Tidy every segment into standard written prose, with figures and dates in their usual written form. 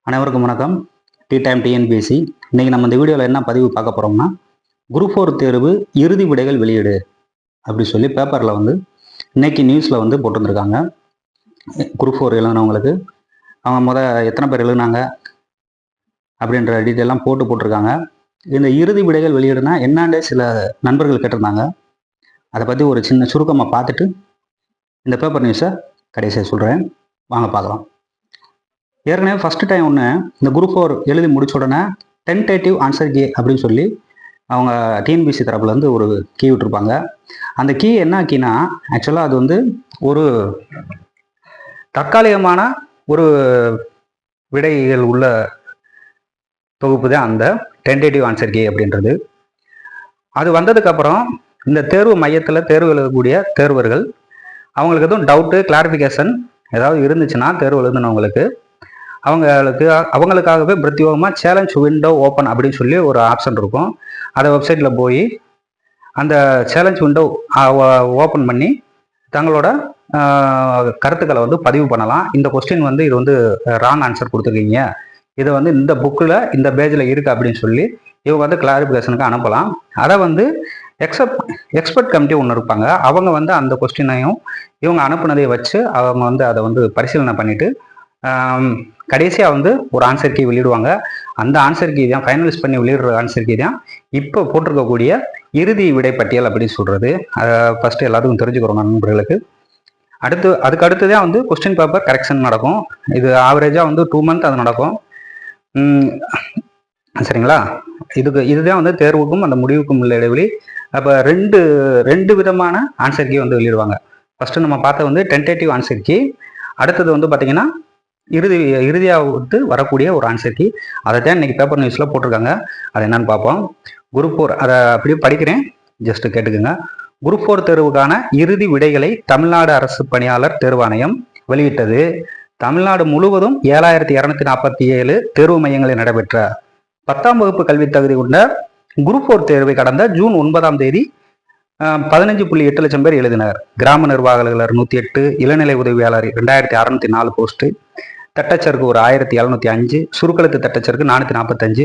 அனைவருக்கும் வணக்கம். Tea time TNPSC. இன்றைக்கி நம்ம இந்த வீடியோவில் என்ன பதிவு பார்க்க போகிறோம்னா, குரூப் 4 தேர்வு இறுதி விடைகள் வெளியீடு அப்படி சொல்லி பேப்பரில் வந்து இன்னைக்கு நியூஸில் வந்து போட்டிருந்துருக்காங்க. குரூப் 4 எழுதினவங்களுக்கு அவங்க எத்தனை பேர் எழுதினாங்க அப்படின்ற டீட்டெயிலாம் போட்டிருக்காங்க. இந்த இறுதி விடைகள் வெளியீடுனா என்னாண்டே சில நண்பர்கள் கேட்டிருந்தாங்க. அதை பற்றி ஒரு சின்ன சுருக்கமாக பார்த்துட்டு இந்த பேப்பர் நியூஸை கடைசியாக சொல்கிறேன். வாங்க பார்க்கலாம். ஏற்கனவே ஃபஸ்ட்டு டைம் ஒன்று இந்த குரூப் 4 எழுதி முடிச்ச உடனே டென்டேட்டிவ் ஆன்சர் கீ அப்படின்னு சொல்லி அவங்க டிஎன்பிசி தரப்புலேருந்து ஒரு கீ விட்டுருப்பாங்க. அந்த கீ என்ன கீனா, ஆக்சுவலாக அது வந்து ஒரு தற்காலிகமான ஒரு விடைகள் உள்ள தொகுப்பு தான் அந்த டென்டேட்டிவ் ஆன்சர் கீ அப்படின்றது. அது வந்ததுக்கப்புறம் இந்த தேர்வு மையத்தில் தேர்வு எழுதக்கூடிய தேர்வர்கள் அவங்களுக்கு எதுவும் டவுட்டு கிளாரிஃபிகேஷன் ஏதாவது இருந்துச்சுன்னா தேர்வு எழுதுனவங்களுக்கு அவங்களுக்காகவே பிரத்யேகமாக சேலஞ்ச் விண்டோ ஓப்பன் அப்படின்னு சொல்லி ஒரு ஆப்ஷன் இருக்கும். அதை வெப்சைட்டில் போய் அந்த சேலஞ்ச் விண்டோ ஓப்பன் பண்ணி தங்களோட கருத்துக்களை வந்து பதிவு பண்ணலாம். இந்த கொஸ்டின் வந்து இது வந்து ராங் ஆன்சர் கொடுத்துருக்கீங்க, இதை வந்து இந்த புக்கில் இந்த பேஜில் இருக்குது அப்படின்னு சொல்லி இவங்க வந்து கிளாரிஃபிகேஷனுக்கு அனுப்பலாம். அதை வந்து எக்ஸ்பர்ட் கமிட்டி ஒன்று இருப்பாங்க. அவங்க வந்து அந்த கொஸ்டினையும் இவங்க அனுப்புனதை வச்சு அவங்க வந்து அதை வந்து பரிசீலனை பண்ணிவிட்டு கடைசியாக வந்து ஒரு ஆன்சர் கீ வெளியிடுவாங்க. அந்த ஆன்சர் கீ தான் ஃபைனலைஸ் பண்ணி வெளியிடுற ஆன்சர் கீ தான் இப்போ போட்டிருக்கக்கூடிய இறுதி விடை பட்டியல் அப்படின்னு சொல்கிறது. அதை ஃபஸ்ட்டு எல்லாத்துக்கும் தெரிஞ்சுக்கிறோம் நண்பர்களுக்கு. அதுக்கு அடுத்து தான் வந்து கொஸ்டின் பேப்பர் கரெக்ஷன் நடக்கும். இது ஆவரேஜாக வந்து 2 month அது நடக்கும். சரிங்களா? இதுதான் வந்து தேர்வுக்கும் அந்த முடிவுக்கும் உள்ள இடைவெளி. அப்போ ரெண்டு விதமான ஆன்சர் கீ வந்து வெளியிடுவாங்க. ஃபஸ்ட்டு நம்ம பார்த்த வந்து டென்டேட்டிவ் ஆன்சர் கீ, அடுத்தது வந்து பார்த்திங்கன்னா இறுதியாக வந்து வரக்கூடிய ஒரு ஆன்சர் கீ. அதை தான் இன்றைக்கி பேப்பர் நியூஸில் போட்டிருக்காங்க. அது என்னன்னு பார்ப்போம். குரூப் 4 அதை அப்படியே படிக்கிறேன், ஜஸ்ட்டு கேட்டுக்குங்க. குரூப் 4 தேர்வுக்கான இறுதி விடைகளை தமிழ்நாடு அரசு பணியாளர் தேர்வாணையம் வெளியிட்டது. தமிழ்நாடு முழுவதும் 7247 தேர்வு மையங்களில் நடைபெற்ற 10ஆம் வகுப்பு கல்வி தகுதி கொண்ட குரூப் 4 தேர்வை கடந்த ஜூன் 9ஆம் தேதி 15.8 லட்சம் பேர் எழுதினர். கிராம நிர்வாக அலுவலர் 108, இளநிலை உதவியாளர் 2604 போஸ்ட்டு, தட்டச்சருக்கு ஒரு 1705, சுருக்கெழுத்து தட்டச்சருக்கு 445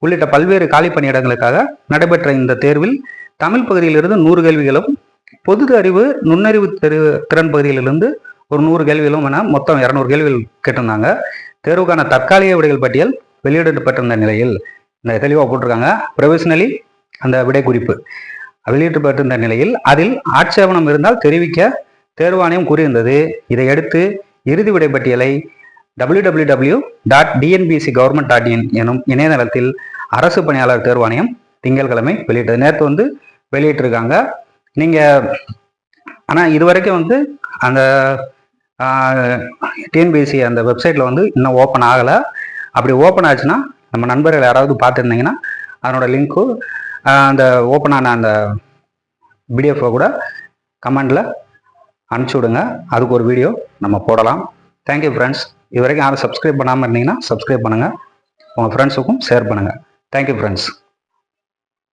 உள்ளிட்ட பல்வேறு காலி பணியிடங்களுக்காக நடைபெற்ற இந்த தேர்வில் தமிழ் பகுதியிலிருந்து 100 கேள்விகளும், பொது அறிவு நுண்ணறிவு திறன் பகுதியிலிருந்து ஒரு 100 கேள்விகளும் என மொத்தம் 200 கேள்விகள் கேட்டிருந்தாங்க. தேர்வுக்கான தற்காலிக விடைகள் பட்டியல் வெளியிடப்பட்டிருந்த நிலையில் இந்த தெளிவாக போட்டிருக்காங்க. ப்ரொவிஷனலி அந்த விடை குறிப்பு வெளியிடப்பட்டிருந்த நிலையில் அதில் ஆட்சேபனம் இருந்தால் தெரிவிக்க தேர்வாணையம் கூறியிருந்தது. இதையடுத்து இறுதி விடை பட்டியலை www.dnbcgovernment.in எனும் இணையதளத்தில் அரசு பணியாளர் தேர்வாணையம் திங்கட்கிழமை வெளியிட்டது. நேற்று வந்து வெளியிட்டிருக்காங்க. நீங்கள் ஆனால் இதுவரைக்கும் வந்து அந்த டிஎன்பிஎஸ்சி அந்த வெப்சைட்டில் வந்து இன்னும் ஓப்பன் ஆகலை. அப்படி ஓப்பன் ஆச்சுன்னா நம்ம நண்பர்கள் யாராவது பார்த்துருந்தீங்கன்னா அதனோட லிங்க்கு அந்த ஓப்பனான அந்த பிடிஎஃப் கூட கமெண்டில் அனுப்பிச்சி விடுங்க. அதுக்கு ஒரு வீடியோ நம்ம போடலாம். Thank you friends. இது வரைக்கும் யாரும் சப்ஸ்கிரைப் பண்ணாமல் இருந்தீங்கன்னா சப்ஸ்கிரைப் பண்ணுங்கள், உங்கள் ஃப்ரெண்ட்ஸுக்கும் ஷேர் பண்ணுங்கள். Thank you friends.